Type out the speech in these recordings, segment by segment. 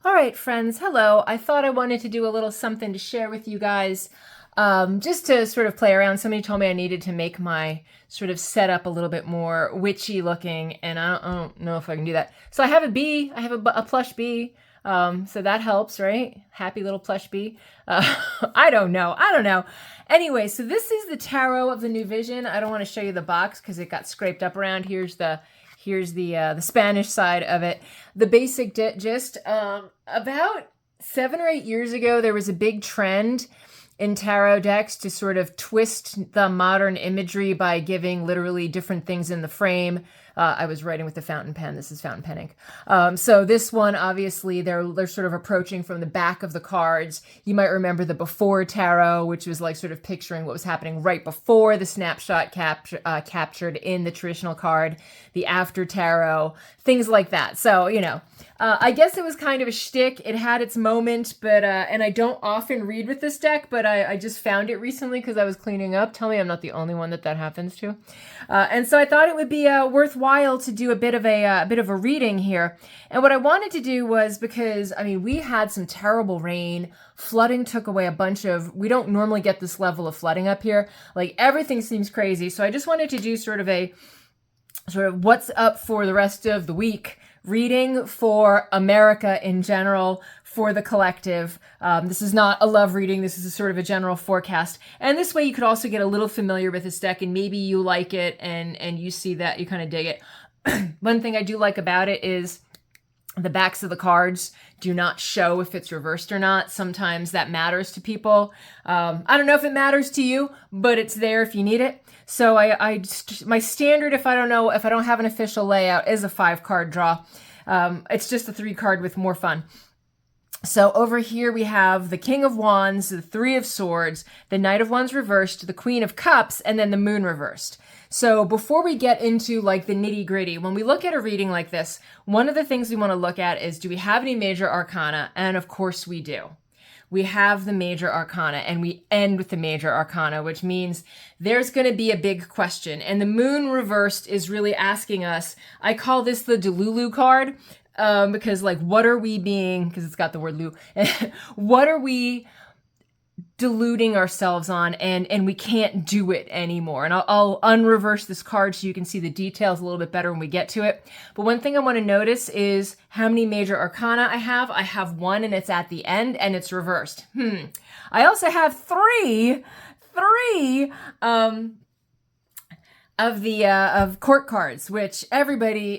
All right, friends, hello. I thought I wanted to do a little something to share with you guys, just to sort of play around. Somebody told me I needed to make my sort of setup a little bit more witchy looking, and I don't know if I can do that. So I have a bee, I have a plush bee, so that helps, right? Happy little plush bee. I don't know. Anyway, so this is the tarot of the New Vision. I don't want to show you the box because it got scraped up around. Here's the Spanish side of it. The basic gist. About 7 or 8 years ago, there was a big trend in tarot decks to sort of twist the modern imagery by giving literally different things in the frame. I was writing with the fountain pen. This is fountain pen ink. So this one, obviously, they're sort of approaching from the back of the cards. You might remember the before tarot, which was like sort of picturing what was happening right before the snapshot captured in the traditional card, the after tarot, things like that. So, I guess it was kind of a shtick. It had its moment, but and I don't often read with this deck, but I just found it recently because I was cleaning up. Tell me I'm not the only one that happens to. And so I thought it would be worthwhile to do a bit of a reading here. And what I wanted to do was because we had some terrible rain. Flooding took away a bunch of. We don't normally get this level of flooding up here. Like everything seems crazy. So I just wanted to do sort of what's up for the rest of the week reading for America in general, for the collective. This is not a love reading. This is a sort of a general forecast. And this way you could also get a little familiar with this deck and maybe you like it and you see that you kind of dig it. One thing I do like about it is the backs of the cards do not show if it's reversed or not. Sometimes that matters to people. I don't know if it matters to you, but it's there if you need it. So my standard, if I don't have an official layout, is a 5-card draw. It's just a 3-card with more fun. So over here we have the King of Wands, the Three of Swords, the Knight of Wands reversed, the Queen of Cups, and then the Moon reversed. So before we get into like the nitty gritty, when we look at a reading like this, one of the things we want to look at is, do we have any major arcana? And of course we do. We have the major arcana and we end with the major arcana, which means there's going to be a big question. And the Moon reversed is really asking us, I call this the Delulu card, because like, what are we being, because it's got the word Lu, what are we deluding ourselves on, and we can't do it anymore. And I'll unreverse this card so you can see the details a little bit better when we get to it. But one thing I want to notice is how many major arcana I have. I have one and it's at the end and it's reversed. I also have three of court cards, which everybody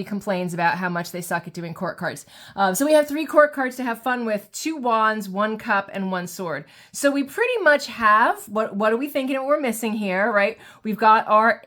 complains about how much they suck at doing court cards. So we have 3 court cards to have fun with: 2 wands, 1 cup, and 1 sword. So we pretty much have, what are we thinking we're missing here, right? We've got our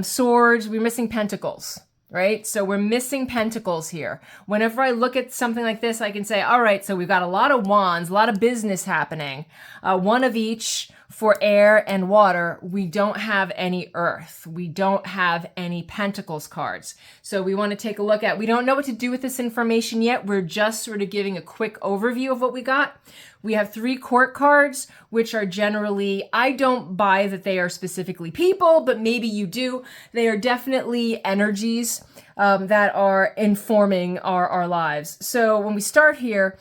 swords, we're missing pentacles. Right? So we're missing pentacles here. Whenever I look at something like this, I can say, all right, so we've got a lot of wands, a lot of business happening, 1 of each for air and water. We don't have any earth. We don't have any pentacles cards. So we want to take a look at, we don't know what to do with this information yet. We're just sort of giving a quick overview of what we got. We have 3 court cards, which are generally, I don't buy that they are specifically people, but maybe you do. They are definitely energies that are informing our lives. So when we start here,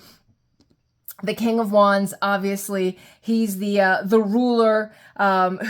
the King of Wands, obviously, he's the ruler,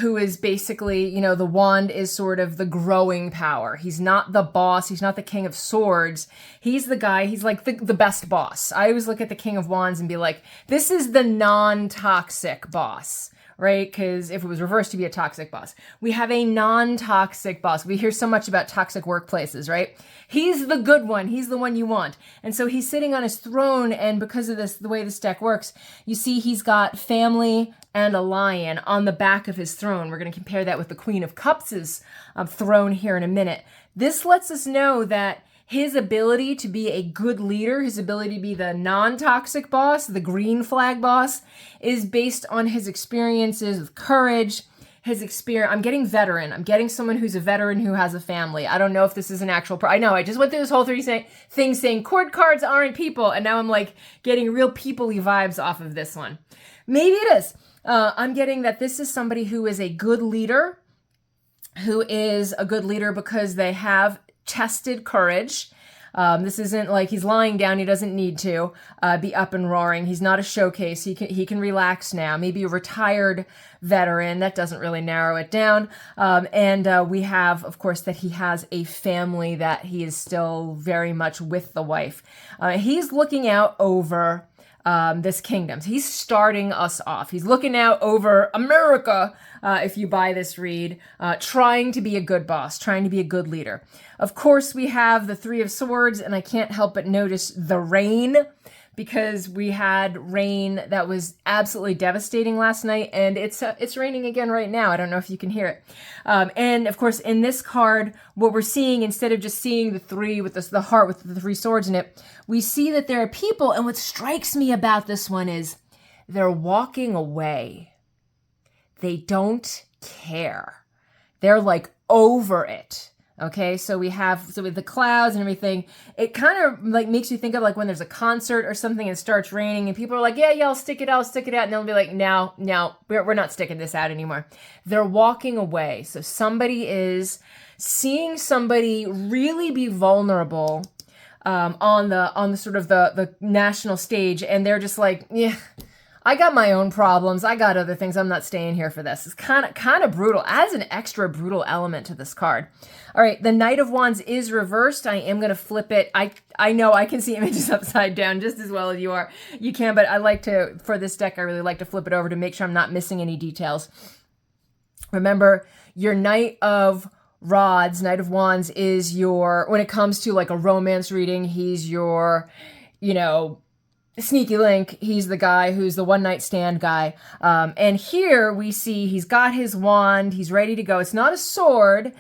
who is basically, the wand is sort of the growing power. He's not the boss. He's not the King of Swords. He's the guy, he's like the best boss. I always look at the King of Wands and be like, this is the non-toxic boss. Right? Because if it was reversed, to be a toxic boss. We have a non-toxic boss. We hear so much about toxic workplaces, right? He's the good one. He's the one you want. And so he's sitting on his throne, and because of this, the way this deck works, you see he's got family and a lion on the back of his throne. We're going to compare that with the Queen of Cups' throne here in a minute. This lets us know that his ability to be a good leader, his ability to be the non-toxic boss, the green flag boss, is based on his experiences with courage, his experience. I'm getting veteran. I'm getting someone who's a veteran who has a family. I don't know if this is an actual, I know, I just went through this whole thing saying court cards aren't people, and now I'm like getting real people-y vibes off of this one. Maybe it is. I'm getting that this is somebody who is a good leader, because they have tested courage. This isn't like he's lying down. He doesn't need to be up and roaring. He's not a showcase. He can relax now. Maybe a retired veteran. That doesn't really narrow it down. And we have, of course, that he has a family, that he is still very much with the wife. He's looking out over this kingdom. He's starting us off. He's looking out over America, if you buy this read, trying to be a good boss, trying to be a good leader. Of course, we have the Three of Swords, and I can't help but notice the rain, because we had rain that was absolutely devastating last night, and it's raining again right now. I don't know if you can hear it. And of course, in this card, what we're seeing, instead of just seeing the three with the heart with the three swords in it, we see that there are people, and what strikes me about this one is they're walking away. They don't care. They're like over it. Okay, so with the clouds and everything, it kind of like makes you think of like when there's a concert or something and it starts raining and people are like, yeah, I'll stick it out. And they'll be like, no, we're not sticking this out anymore. They're walking away. So somebody is seeing somebody really be vulnerable on the sort of the national stage, and they're just like, yeah, I got my own problems. I got other things. I'm not staying here for this. It's kind of brutal. Adds an extra brutal element to this card. All right, the Knight of Wands is reversed. I am going to flip it. I know I can see images upside down just as well as you can, but I like to, for this deck, I really like to flip it over to make sure I'm not missing any details. Remember, your Knight of Wands is when it comes to like a romance reading, he's your, sneaky link. He's the guy who's the one night stand guy. And here we see he's got his wand. He's ready to go. It's not a sword.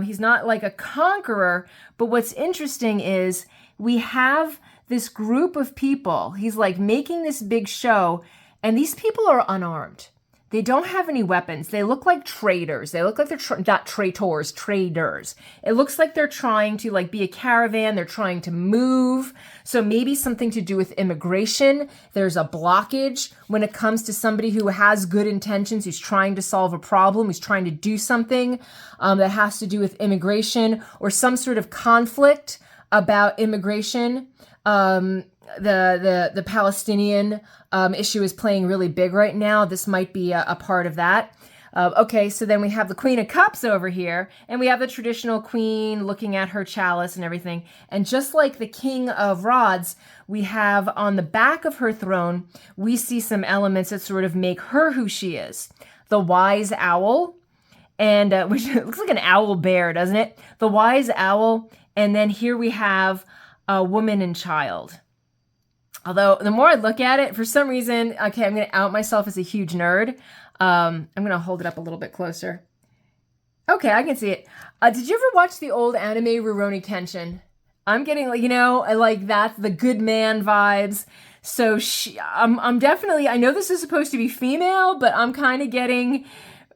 He's not like a conqueror. But what's interesting is we have this group of people. He's like making this big show, and these people are unarmed. They don't have any weapons. They look like traders. They look like they're not traitors, traders. It looks like they're trying to like be a caravan. They're trying to move. So maybe something to do with immigration. There's a blockage when it comes to somebody who has good intentions, who's trying to solve a problem, who's trying to do something that has to do with immigration or some sort of conflict about immigration. The Palestinian issue is playing really big right now. This might be a part of that. Okay, so then we have the Queen of Cups over here, and we have the traditional queen looking at her chalice and everything. And just like the King of Rods, we have on the back of her throne, we see some elements that sort of make her who she is. The wise owl, and which looks like an owl bear, doesn't it? The wise owl, and then here we have a woman and child. Although the more I look at it, for some reason, okay, I'm going to out myself as a huge nerd. I'm going to hold it up a little bit closer. Okay, I can see it. Did you ever watch the old anime Rurouni Kenshin? I'm getting, I like that, the good man vibes. So I'm definitely, I know this is supposed to be female, but I'm kind of getting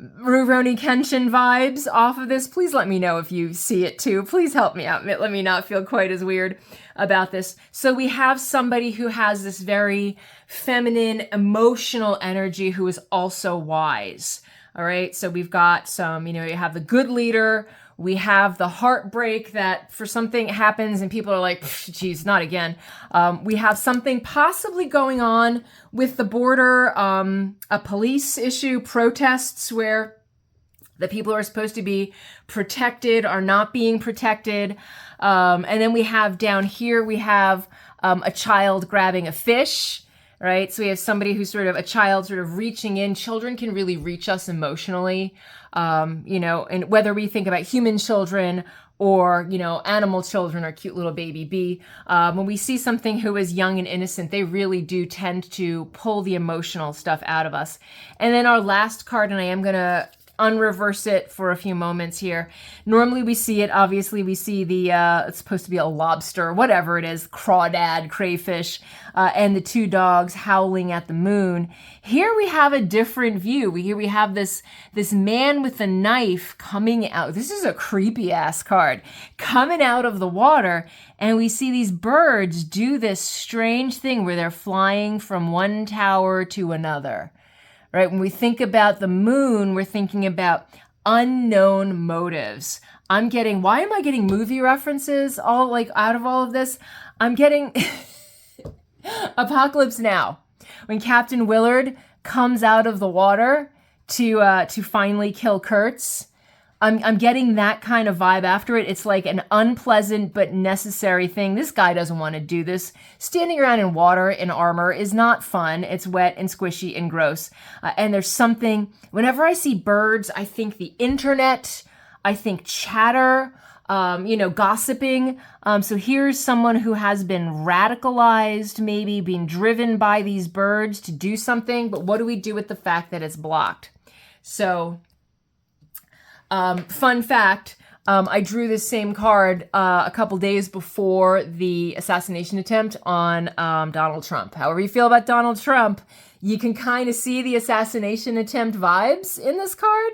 Rurouni Kenshin vibes off of this. Please let me know if you see it too. Please help me out. Let me not feel quite as weird about this. So we have somebody who has this very feminine, emotional energy who is also wise. All right. So we've got some, you have the good leader. We have the heartbreak that for something happens and people are like, geez, not again. We have something possibly going on with the border, a police issue, protests where the people who are supposed to be protected are not being protected. And then we have down here, we have a child grabbing a fish. Right. So we have somebody who's a child sort of reaching in. Children can really reach us emotionally, and whether we think about human children or, animal children or cute little baby bee, when we see something who is young and innocent, they really do tend to pull the emotional stuff out of us. And then our last card, and I am going to unreverse it for a few moments here. Normally we see it, obviously we see the, it's supposed to be a lobster, whatever it is, crawdad, crayfish, and the two dogs howling at the moon. Here we have a different view. Here we have this man with a knife coming out. This is a creepy ass card, coming out of the water, and we see these birds do this strange thing where they're flying from one tower to another. Right? When we think about the moon, we're thinking about unknown motives, I'm getting, why am I getting movie references all like out of all of this? I'm getting Apocalypse Now, when Captain Willard comes out of the water to finally kill Kurtz. I'm getting that kind of vibe after it. It's like an unpleasant but necessary thing. This guy doesn't want to do this. Standing around in water in armor is not fun. It's wet and squishy and gross. And there's something, whenever I see birds, I think the internet, I think chatter, gossiping. So here's someone who has been radicalized, maybe being driven by these birds to do something. But what do we do with the fact that it's blocked? So, fun fact, I drew this same card a couple days before the assassination attempt on Donald Trump. However you feel about Donald Trump, you can kind of see the assassination attempt vibes in this card,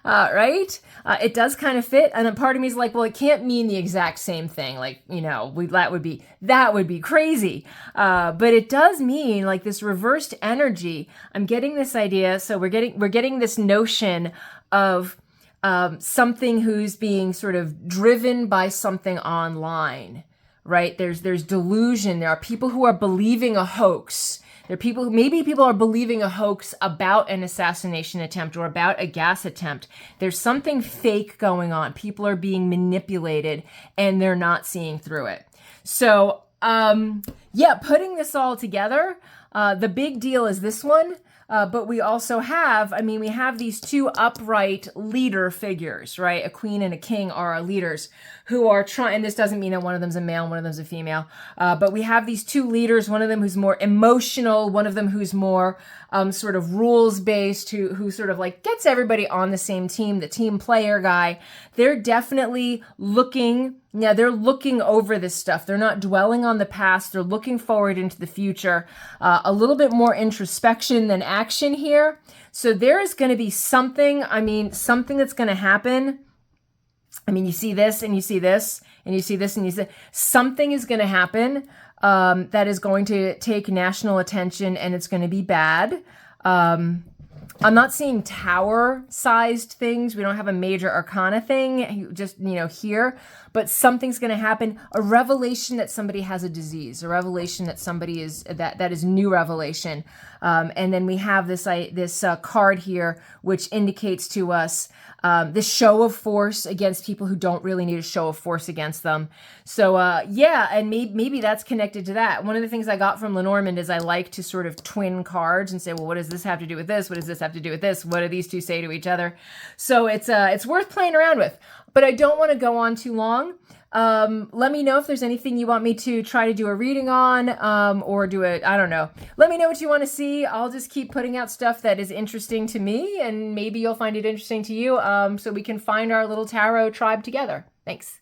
right? It does kind of fit. And then part of me is like, well, it can't mean the exact same thing. Like, that would be crazy. But it does mean like this reversed energy. I'm getting this idea. So we're getting this notion of something who's being sort of driven by something online, right? There's delusion. There are people who are believing a hoax. There are maybe people are believing a hoax about an assassination attempt or about a gas attempt. There's something fake going on. People are being manipulated and they're not seeing through it. So, putting this all together, the big deal is this one. But we also have, we have these two upright leader figures, right? A queen and a king are our leaders who are trying, and this doesn't mean that one of them's a male, one of them's a female, but we have these two leaders, one of them who's more emotional, one of them who's more sort of rules-based, who sort of like gets everybody on the same team, the team player guy. They're definitely they're looking over this stuff. They're not dwelling on the past. They're looking forward into the future. A little bit more introspection than action here. So there is going to be something that's going to happen. You see this and you see this and you see this and you see something is going to happen that is going to take national attention, and it's going to be bad. I'm not seeing tower-sized things. We don't have a major arcana thing, just, here. But something's going to happen. A revelation that somebody has a disease. A revelation that somebody is, that is new revelation. And then we have this card here, which indicates to us this show of force against people who don't really need a show of force against them. So, and maybe that's connected to that. One of the things I got from Lenormand is I like to sort of twin cards and say, well, what does this have to do with this? What does this have to do with this? What do these two say to each other? So it's worth playing around with. But I don't want to go on too long. Let me know if there's anything you want me to try to do a reading on, or do it. I don't know. Let me know what you want to see. I'll just keep putting out stuff that is interesting to me, and maybe you'll find it interesting to you, so we can find our little tarot tribe together. Thanks.